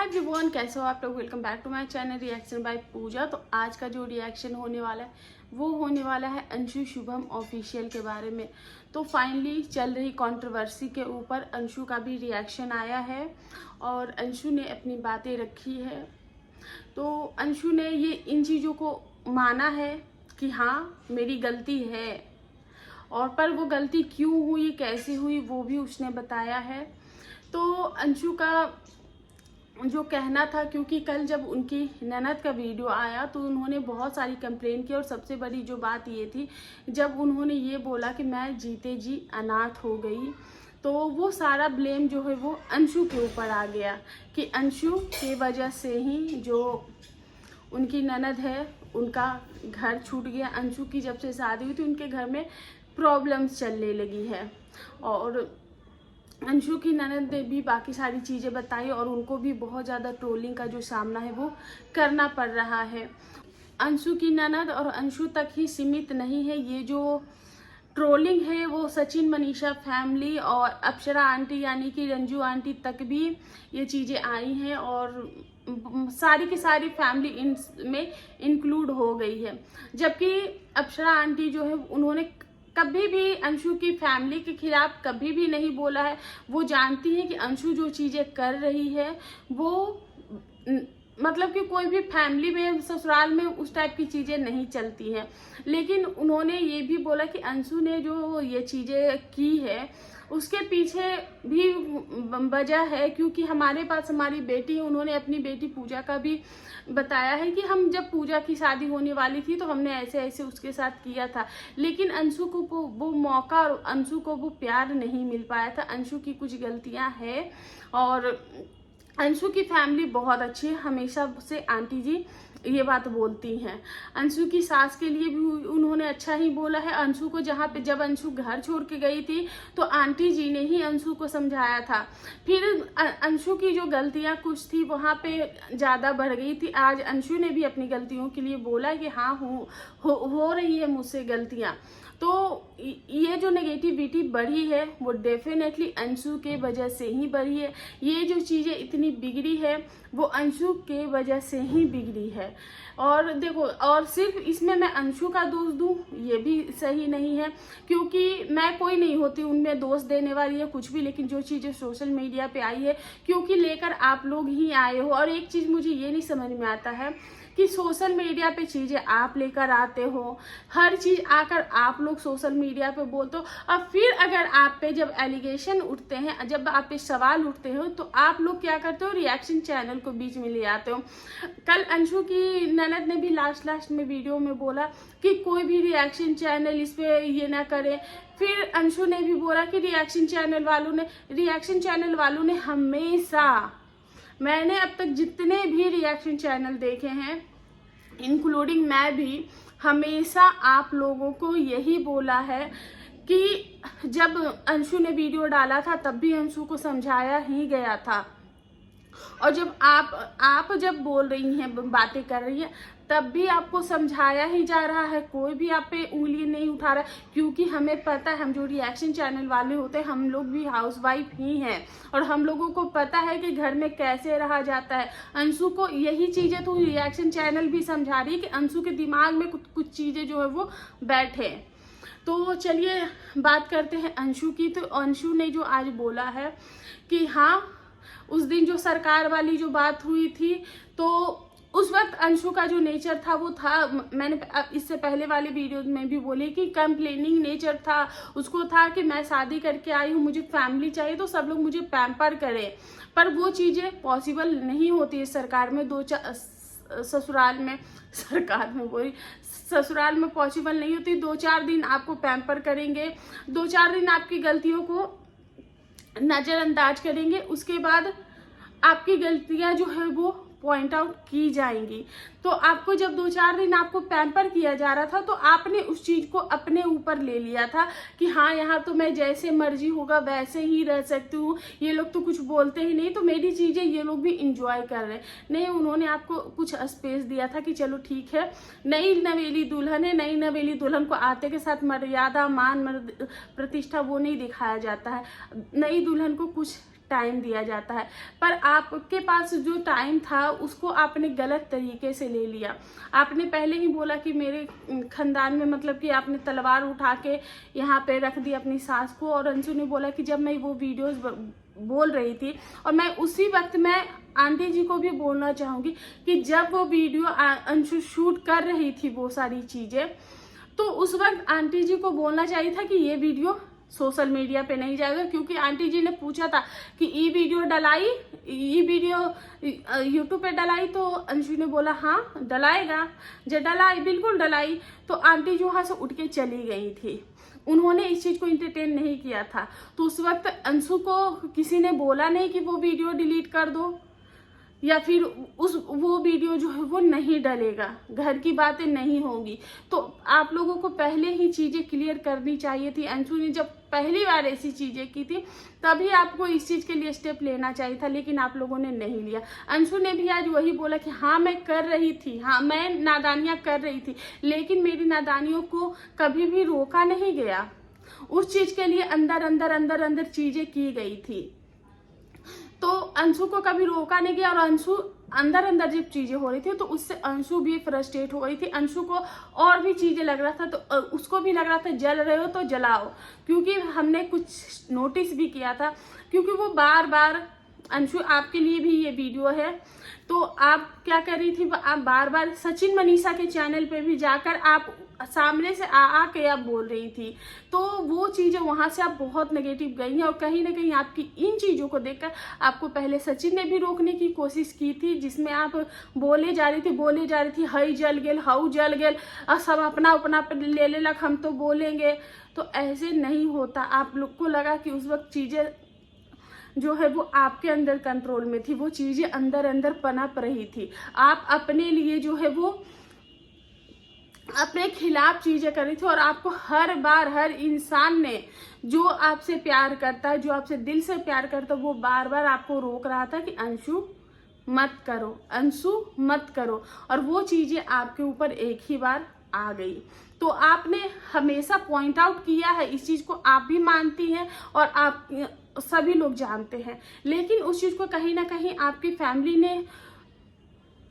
Hi everyone, कैसे हो आप लोग। Welcome back to my channel reaction by Pooja. तो आज का जो रिएक्शन होने वाला है वो होने वाला है अंशु शुभम ऑफिशियल के बारे में। तो फाइनली चल रही कंट्रोवर्सी के ऊपर अंशु का भी रिएक्शन आया है और अंशु ने अपनी बातें रखी है। तो अंशु ने ये इन चीज़ों को माना है कि हाँ मेरी गलती है, और पर वो गलती क्यों हुई कैसे हुई वो भी उसने बताया है। तो अंशु का जो कहना था, क्योंकि कल जब उनकी ननद का वीडियो आया तो उन्होंने बहुत सारी कंप्लेन की, और सबसे बड़ी जो बात ये थी जब उन्होंने ये बोला कि मैं जीते जी अनाथ हो गई, तो वो सारा ब्लेम जो है वो अंशु के ऊपर आ गया कि अंशु के वजह से ही जो उनकी ननद है उनका घर छूट गया। अंशु की जब से शादी हुई थी उनके घर में प्रॉब्लम्स चलने लगी है, और अंशु की ननद ने भी बाकी सारी चीज़ें बताई और उनको भी बहुत ज़्यादा ट्रोलिंग का जो सामना है वो करना पड़ रहा है। अंशु की ननद और अंशु तक ही सीमित नहीं है, ये जो ट्रोलिंग है वो सचिन मनीषा फैमिली और अप्सरा आंटी यानी कि रंजू आंटी तक भी ये चीज़ें आई हैं, और सारी की सारी फैमिली में इंक्लूड हो गई है। जबकि अप्सरा आंटी जो है उन्होंने कभी भी अंशु की फैमिली के खिलाफ कभी भी नहीं बोला है। वो जानती है कि अंशु जो चीज़ें कर रही है वो मतलब कि कोई भी फैमिली में ससुराल में उस टाइप की चीज़ें नहीं चलती हैं। लेकिन उन्होंने ये भी बोला कि अंशु ने जो ये चीज़ें की है उसके पीछे भी वजह है, क्योंकि हमारे पास हमारी बेटी है। उन्होंने अपनी बेटी पूजा का भी बताया है कि हम जब पूजा की शादी होने वाली थी तो हमने ऐसे ऐसे उसके साथ किया था, लेकिन अंशु को वो मौका और अंशु को वो प्यार नहीं मिल पाया था। अंशु की कुछ गलतियां हैं, और अंशु की फैमिली बहुत अच्छी है, हमेशा से आंटी जी ये बात बोलती हैं। अंशु की सास के लिए भी उन्होंने अच्छा ही बोला है। अंशु को जहाँ पे जब अंशु घर छोड़ के गई थी तो आंटी जी ने ही अंशु को समझाया था। फिर अंशु की जो गलतियाँ कुछ थी वहाँ पे ज़्यादा बढ़ गई थी। आज अंशु ने भी अपनी गलतियों के लिए बोला कि हाँ हो रही है मुझसे गलतियाँ। तो ये जो नेगेटिविटी बढ़ी है वो डेफिनेटली अंशु के वजह से ही बढ़ी है। ये जो चीज़ें इतनी बिगड़ी है वो अंशु के वजह से ही बिगड़ी है। और देखो, और सिर्फ इसमें मैं अंशु का दोष दूं ये भी सही नहीं है, क्योंकि मैं कोई नहीं होती उनमें दोष देने वाली है कुछ भी। लेकिन जो चीज़ें सोशल मीडिया पे आई है क्योंकि लेकर आप लोग ही आए हो। और एक चीज़ मुझे ये नहीं समझ में आता है कि सोशल मीडिया पे चीज़ें आप लेकर आते हो, हर चीज़ आकर आप लोग सोशल मीडिया पे बोलते हो, और फिर अगर आप पे जब एलिगेशन उठते हैं, जब आप पे सवाल उठते हो तो आप लोग क्या करते हो, रिएक्शन चैनल को बीच में ले आते हो। कल अंशु की ननद ने भी लास्ट में वीडियो में बोला कि कोई भी रिएक्शन चैनल इस पे ये ना करे। फिर अंशु ने भी बोला कि रिएक्शन चैनल वालों ने हमेशा, मैंने अब तक जितने भी रिएक्शन चैनल देखे हैं इंक्लूडिंग मैं भी, हमेशा आप लोगों को यही बोला है कि जब अंशु ने वीडियो डाला था तब भी अंशु को समझाया ही गया था, और जब आप जब बोल रही हैं बातें कर रही हैं तब भी आपको समझाया ही जा रहा है। कोई भी आप पे उंगली नहीं उठा रहा है, क्योंकि हमें पता है, हम जो रिएक्शन चैनल वाले होते हैं हम लोग भी हाउसवाइफ ही हैं, और हम लोगों को पता है कि घर में कैसे रहा जाता है। अंशु को यही चीज़ें तो रिएक्शन चैनल भी समझा रही है कि अंशु के दिमाग में कुछ चीज़ें जो है वो बैठे। तो चलिए बात करते हैं अंशु की। तो अंशु ने जो आज बोला है कि हाँ उस दिन जो सरकार वाली जो बात हुई थी तो उस वक्त अंशु का जो नेचर था वो था, मैंने इससे पहले वाले वीडियो में भी बोली कि कंप्लेनिंग नेचर था। उसको था कि मैं शादी करके आई हूँ, मुझे फैमिली चाहिए तो सब लोग मुझे पैम्पर करें, पर वो चीज़ें पॉसिबल नहीं होती है सरकार में। ससुराल में पॉसिबल नहीं होती। 2-4 दिन आपको पैम्पर करेंगे, 2-4 दिन आपकी गलतियों को नज़रअंदाज करेंगे, उसके बाद आपकी गलतियां जो है वो पॉइंट आउट की जाएंगी। तो आपको जब 2-4 दिन आपको पैम्पर किया जा रहा था तो आपने उस चीज़ को अपने ऊपर ले लिया था कि हाँ यहाँ तो मैं जैसे मर्जी होगा वैसे ही रह सकती हूँ, ये लोग तो कुछ बोलते ही नहीं तो मेरी चीज़ें ये लोग भी इंजॉय कर रहे हैं। नहीं, उन्होंने आपको कुछ स्पेस दिया था कि चलो ठीक है, नई नवेली दुल्हन है, नई नवेली दुल्हन को आते के साथ मर्यादा मान प्रतिष्ठा वो नहीं दिखाया जाता है। नई दुल्हन को कुछ टाइम दिया जाता है, पर आपके पास जो टाइम था उसको आपने गलत तरीके से ले लिया। आपने पहले ही बोला कि मेरे खानदान में मतलब कि आपने तलवार उठा के यहाँ पे रख दी अपनी सास को, और अंशु ने बोला कि जब मैं वो वीडियोस बोल रही थी, और मैं उसी वक्त मैं आंटी जी को भी बोलना चाहूँगी कि जब वो वीडियो अंशु शूट कर रही थी वो सारी चीज़ें, तो उस वक्त आंटी जी को बोलना चाहिए था कि ये वीडियो सोशल मीडिया पे नहीं जाएगा, क्योंकि आंटी जी ने पूछा था कि ये वीडियो डलाई, ये वीडियो यूट्यूब पे डलाई, तो अंशु ने बोला हाँ डलाएगा। जब डलाई, बिल्कुल डलाई, तो आंटी जी वहाँ से उठ के चली गई थी, उन्होंने इस चीज़ को इंटरटेन नहीं किया था। तो उस वक्त अंशु को किसी ने बोला नहीं कि वो वीडियो डिलीट कर दो, या फिर वो वीडियो जो है वो नहीं डलेगा, घर की बातें नहीं होंगी। तो आप लोगों को पहले ही चीज़ें क्लियर करनी चाहिए थी। अंशु ने जब पहली बार ऐसी चीज़ें की थी तभी आपको इस चीज़ के लिए स्टेप लेना चाहिए था, लेकिन आप लोगों ने नहीं लिया। अंशु ने भी आज वही बोला कि हाँ मैं कर रही थी, हाँ मैं नादानियाँ कर रही थी, लेकिन मेरी नादानियों को कभी भी रोका नहीं गया। उस चीज़ के लिए अंदर अंदर अंदर अंदर चीज़ें की गई थी, तो अंशु को कभी रोका नहीं गया। और अंशु अंदर अंदर जब चीज़ें हो रही थी तो उससे अंशु भी फ्रस्ट्रेट हो गई थी। अंशु को और भी चीज़ें लग रहा था, तो उसको भी लग रहा था जल रहे हो तो जलाओ, क्योंकि हमने कुछ नोटिस भी किया था, क्योंकि वो बार बार, अंशु आपके लिए भी ये वीडियो है, तो आप क्या कर रही थी, आप बार बार सचिन मनीषा के चैनल पे भी जाकर आप सामने से आके आप बोल रही थी, तो वो चीज़ें वहाँ से आप बहुत नेगेटिव गई हैं। और कहीं ना कहीं आपकी इन चीज़ों को देखकर आपको पहले सचिन ने भी रोकने की कोशिश की थी, जिसमें आप बोले जा रही थी हई जल गेल, हाउ जल गेल, और सब अपना अपना ले लग, हम तो बोलेंगे। तो ऐसे नहीं होता। आप लोग को लगा कि उस वक्त चीज़ें जो है वो आपके अंदर कंट्रोल में थी, वो चीज़ें अंदर अंदर पनप रही थी। आप अपने लिए जो है वो अपने खिलाफ चीज़ें कर रही थी, और आपको हर बार हर इंसान ने जो आपसे प्यार करता है, जो आपसे दिल से प्यार करता है, वो बार बार आपको रोक रहा था कि अंशु मत करो, अंशु मत करो, और वो चीज़ें आपके ऊपर एक ही बार आ गई। तो आपने हमेशा पॉइंट आउट किया है, इस चीज़ को आप भी मानती हैं और आप सभी लोग जानते हैं, लेकिन उस चीज़ को कहीं ना कहीं आपकी फैमिली ने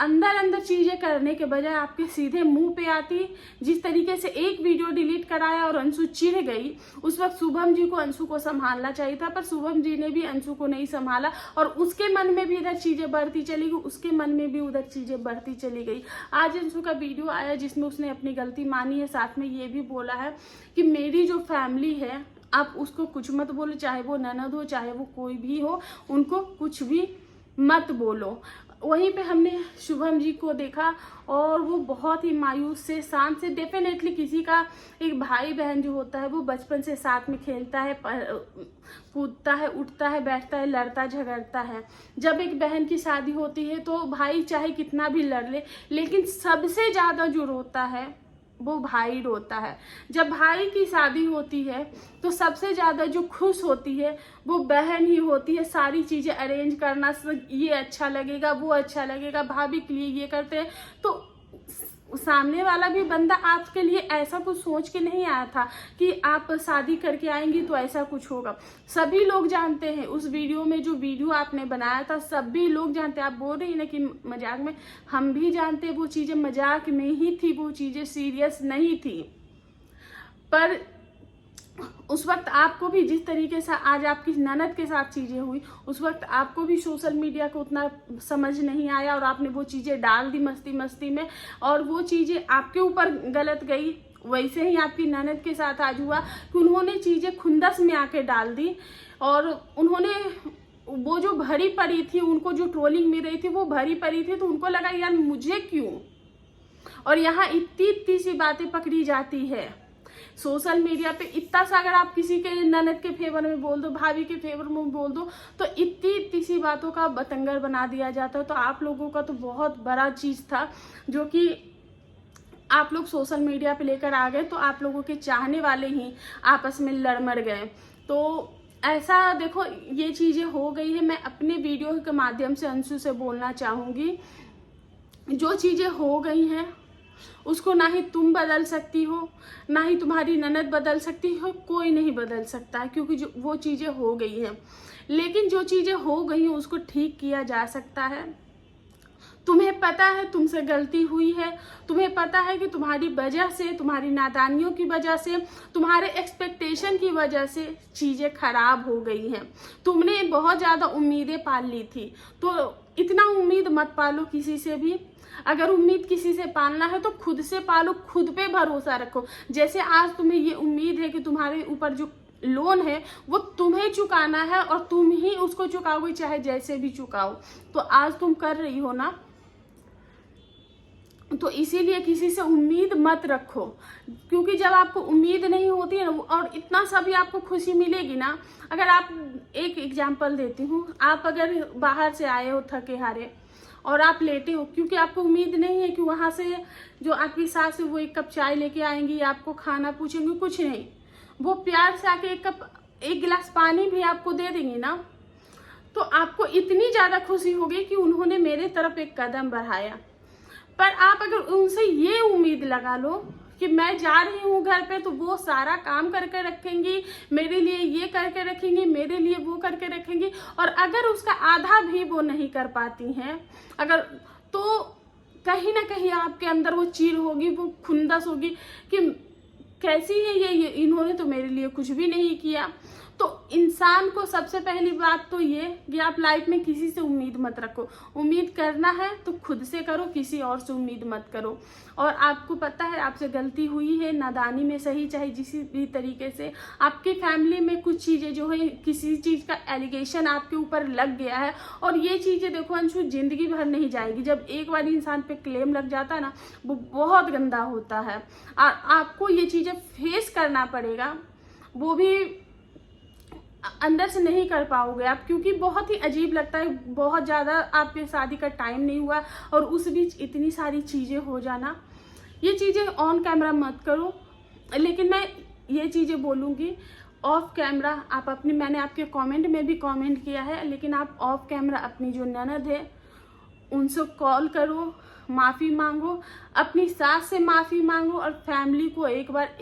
अंदर अंदर चीज़ें करने के बजाय आपके सीधे मुंह पे आती। जिस तरीके से एक वीडियो डिलीट कराया और अंशु चिढ़ गई, उस वक्त शुभम जी को अंशु को संभालना चाहिए था, पर शुभम जी ने भी अंशु को नहीं संभाला, और उसके मन में भी इधर चीज़ें बढ़ती चली गई, उसके मन में भी उधर चीज़ें बढ़ती चली गई। आज अंशु का वीडियो आया जिसमें उसने अपनी गलती मानी है, साथ में ये भी बोला है कि मेरी जो फैमिली है आप उसको कुछ मत बोलो, चाहे वो ननद हो चाहे वो कोई भी हो, उनको कुछ भी मत बोलो। वहीं पे हमने शुभम जी को देखा और वो बहुत ही मायूस से, शांत से। डेफिनेटली किसी का एक भाई बहन जो होता है वो बचपन से साथ में खेलता है, कूदता है, उठता है, बैठता है, लड़ता झगड़ता है। जब एक बहन की शादी होती है तो भाई चाहे कितना भी लड़ ले, लेकिन सबसे ज़्यादा जो रोता है वो भाई रोता है। जब भाई की शादी होती है तो सबसे ज़्यादा जो खुश होती है वो बहन ही होती है। सारी चीज़ें अरेंज करना, ये अच्छा लगेगा, वो अच्छा लगेगा, भाभी के लिए ये करते हैं, तो सामने वाला भी बंदा आपके लिए ऐसा कुछ सोच के नहीं आया था कि आप शादी करके आएंगी तो ऐसा कुछ होगा। सभी लोग जानते हैं, उस वीडियो में जो वीडियो आपने बनाया था सभी लोग जानते हैं। आप बोल रही हैं ना कि मजाक में, हम भी जानते हैं वो चीज़ें मजाक में ही थी, वो चीज़ें सीरियस नहीं थी। पर उस वक्त आपको भी जिस तरीके से आज आपकी ननद के साथ चीज़ें हुई, उस वक्त आपको भी सोशल मीडिया को उतना समझ नहीं आया और आपने वो चीज़ें डाल दी मस्ती मस्ती में, और वो चीज़ें आपके ऊपर गलत गई। वैसे ही आपकी ननद के साथ आज हुआ कि उन्होंने चीज़ें खुंदस में आके डाल दी, और उन्होंने वो जो भरी पड़ी थी, उनको जो ट्रोलिंग मिल रही थी वो भरी पड़ी थी, तो उनको लगा यार मुझे क्यों, और यहाँ इतनी सी बातें पकड़ी जाती है सोशल मीडिया पे। इतना सा अगर आप किसी के ननद के फेवर में बोल दो, भाभी के फेवर में बोल दो, तो इतनी सी बातों का बतंगर बना दिया जाता है। तो आप लोगों का तो बहुत बड़ा चीज़ था जो कि आप लोग सोशल मीडिया पे लेकर आ गए, तो आप लोगों के चाहने वाले ही आपस में लड़ मर गए। तो ऐसा देखो, ये चीज़ें हो गई है। मैं अपने वीडियो के माध्यम से अंशु से बोलना चाहूँगी, जो चीज़ें हो गई हैं उसको ना ही तुम बदल सकती हो, ना ही तुम्हारी ननद बदल सकती हो, कोई नहीं बदल सकता है, क्योंकि जो वो चीज़ें हो गई हैं। लेकिन जो चीज़ें हो गई हैं उसको ठीक किया जा सकता है। तुम्हें पता है तुमसे गलती हुई है, तुम्हें पता है कि तुम्हारी वजह से, तुम्हारी नादानियों की वजह से, तुम्हारे एक्सपेक्टेशन की वजह से चीज़ें खराब हो गई हैं। तुमने बहुत ज़्यादा उम्मीदें पाल ली थी, तो इतना उम्मीद मत पालो किसी से भी। अगर उम्मीद किसी से पालना है तो खुद से पालो, खुद पे भरोसा रखो। जैसे आज तुम्हें ये उम्मीद है कि तुम्हारे ऊपर जो लोन है वो तुम्हें चुकाना है और तुम ही उसको चुकाओगे, चाहे जैसे भी चुकाओ, तो आज तुम कर रही हो ना। तो इसीलिए किसी से उम्मीद मत रखो, क्योंकि जब आपको उम्मीद नहीं होती है ना, और इतना सा भी आपको खुशी मिलेगी ना। अगर आप, एक एग्जांपल देती हूँ, आप अगर बाहर से आए हो थके हारे और आप लेटे हो, क्योंकि आपको उम्मीद नहीं है कि वहाँ से जो आपकी सास है वो एक कप चाय लेके आएंगी, आपको खाना पूछेंगे, कुछ नहीं, वो प्यार से आके एक गिलास पानी भी आपको दे देंगी ना, तो आपको इतनी ज़्यादा खुशी होगी कि उन्होंने मेरे तरफ एक कदम बढ़ाया। पर आप अगर उनसे ये उम्मीद लगा लो कि मैं जा रही हूँ घर पे तो वो सारा काम करके रखेंगी, मेरे लिए ये करके रखेंगी, मेरे लिए वो करके रखेंगी, और अगर उसका आधा भी वो नहीं कर पाती हैं, अगर, तो कहीं ना कहीं आपके अंदर वो चीर होगी, वो खुंदस होगी कि कैसी है ये इन्होंने तो मेरे लिए कुछ भी नहीं किया। तो इंसान को सबसे पहली बात तो ये कि आप लाइफ में किसी से उम्मीद मत रखो। उम्मीद करना है तो खुद से करो, किसी और से उम्मीद मत करो। और आपको पता है आपसे गलती हुई है, नादानी में सही, चाहे जिस भी तरीके से, आपकी फैमिली में कुछ चीज़ें जो है, किसी चीज़ का एलिगेशन आपके ऊपर लग गया है, और ये चीज़ें देखो अंशु जिंदगी भर नहीं जाएगी। जब एक बार इंसान पे क्लेम लग जाता है ना, वो बहुत गंदा होता है। आपको ये चीज़ें फेस करना पड़ेगा, वो भी अंदर से नहीं कर पाओगे आप, क्योंकि बहुत ही अजीब लगता है। बहुत ज़्यादा आपके शादी का टाइम नहीं हुआ और उस बीच इतनी सारी चीज़ें हो जाना, ये चीज़ें ऑन कैमरा मत करो। लेकिन मैं ये चीज़ें बोलूँगी ऑफ कैमरा, आप अपनी, मैंने आपके कमेंट में भी कमेंट किया है, लेकिन आप ऑफ कैमरा अपनी जो ननद है उनसे कॉल करो, माफ़ी मांगो, अपनी सास से माफ़ी मांगो, और फैमिली को एक बार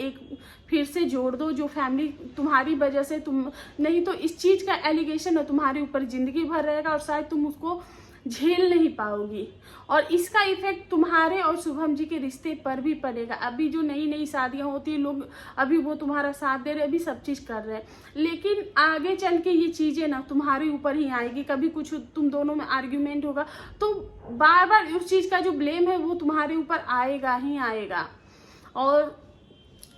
फिर से जोड़ दो। जो फैमिली तुम्हारी वजह से, तुम नहीं तो इस चीज़ का एलिगेशन है तुम्हारे ऊपर ज़िंदगी भर रहेगा, और शायद तुम उसको झेल नहीं पाओगी, और इसका इफेक्ट तुम्हारे और शुभम जी के रिश्ते पर भी पड़ेगा। अभी जो नई नई शादियां होती है, लोग अभी वो तुम्हारा साथ दे रहे, अभी सब चीज़ कर रहे हैं, लेकिन आगे चल के ये चीज़ें ना तुम्हारे ऊपर ही आएगी। कभी कुछ तुम दोनों में आर्ग्यूमेंट होगा तो बार बार उस चीज़ का जो ब्लेम है वो तुम्हारे ऊपर आएगा ही आएगा। और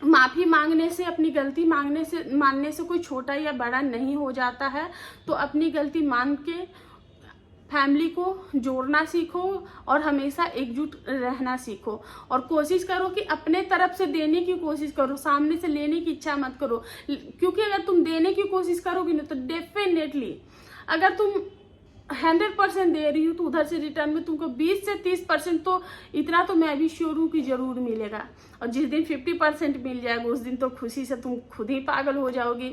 माफ़ी मांगने से, अपनी गलती मानने से कोई छोटा या बड़ा नहीं हो जाता है। तो अपनी गलती मान के फैमिली को जोड़ना सीखो और हमेशा एकजुट रहना सीखो, और कोशिश करो कि अपने तरफ से देने की कोशिश करो, सामने से लेने की इच्छा मत करो। क्योंकि अगर तुम देने की कोशिश करोगी ना, तो डेफिनेटली अगर तुम 100% दे रही हूँ तो उधर से रिटर्न में तुमको 20 से 30%, तो इतना तो मैं भी श्योर हूँ कि जरूर मिलेगा। और जिस दिन 50% मिल जाएगा उस दिन तो खुशी से तुम खुद ही पागल हो जाओगी।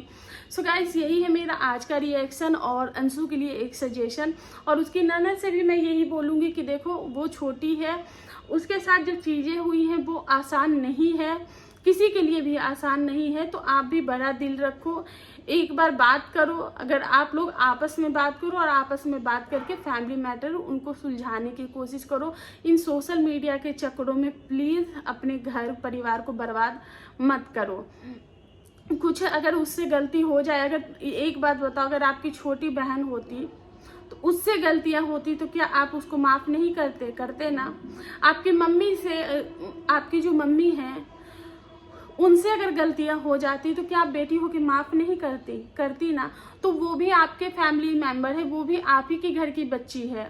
सो गाइस, यही है मेरा आज का रिएक्शन, और अंशु के लिए एक सजेशन। और उसकी ननद से भी मैं यही बोलूँगी कि देखो वो छोटी है, उसके साथ जो चीज़ें हुई हैं वो आसान नहीं है, किसी के लिए भी आसान नहीं है। तो आप भी बड़ा दिल रखो, एक बार बात करो। अगर आप लोग आपस में बात करो और आपस में बात करके फैमिली मैटर उनको सुलझाने की कोशिश करो। इन सोशल मीडिया के चक्करों में प्लीज़ अपने घर परिवार को बर्बाद मत करो। कुछ अगर उससे गलती हो जाए, अगर एक बात बताओ, अगर आपकी छोटी बहन होती तो उससे गलतियां होती तो क्या आप उसको माफ़ नहीं करते ना। आपकी मम्मी से, आपकी जो मम्मी हैं उनसे अगर गलतियां हो जाती तो क्या आप बेटी हो के माफ़ नहीं करती ना। तो वो भी आपके फैमिली मेंबर है, वो भी आप ही के घर की बच्ची है,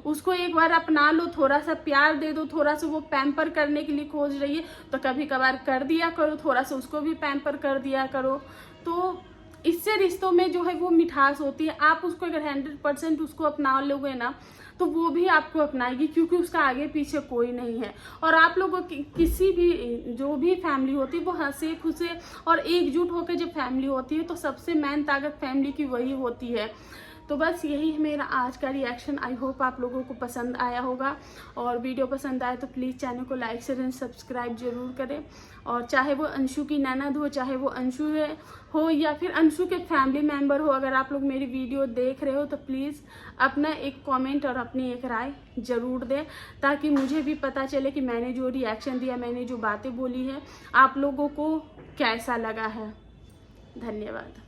उसको एक बार अपना लो, थोड़ा सा प्यार दे दो। थोड़ा सा वो पैम्पर करने के लिए खोज रही है तो कभी कभार कर दिया करो, थोड़ा सा उसको भी पैम्पर कर दिया करो। तो इससे रिश्तों में जो है वो मिठास होती है। आप उसको अगर 100% उसको अपना लोगे ना तो वो भी आपको अपनाएगी, क्योंकि उसका आगे पीछे कोई नहीं है। और आप लोगों की किसी भी जो भी फैमिली होती है वो हंसे खुशे और एकजुट होकर जब फैमिली होती है तो सबसे मेन ताकत फैमिली की वही होती है। तो बस यही है मेरा आज का रिएक्शन। आई होप आप लोगों को पसंद आया होगा, और वीडियो पसंद आए तो प्लीज़ चैनल को लाइक शेयर एंड सब्सक्राइब जरूर करें। और चाहे वो अंशु की ननद हो, चाहे वो अंशु हो या फिर अंशु के फैमिली मेम्बर हो, अगर आप लोग मेरी वीडियो देख रहे हो तो प्लीज़ अपना एक कमेंट और अपनी एक राय ज़रूर दें, ताकि मुझे भी पता चले कि मैंने जो रिएक्शन दिया, मैंने जो बातें बोली है, आप लोगों को कैसा लगा है। धन्यवाद।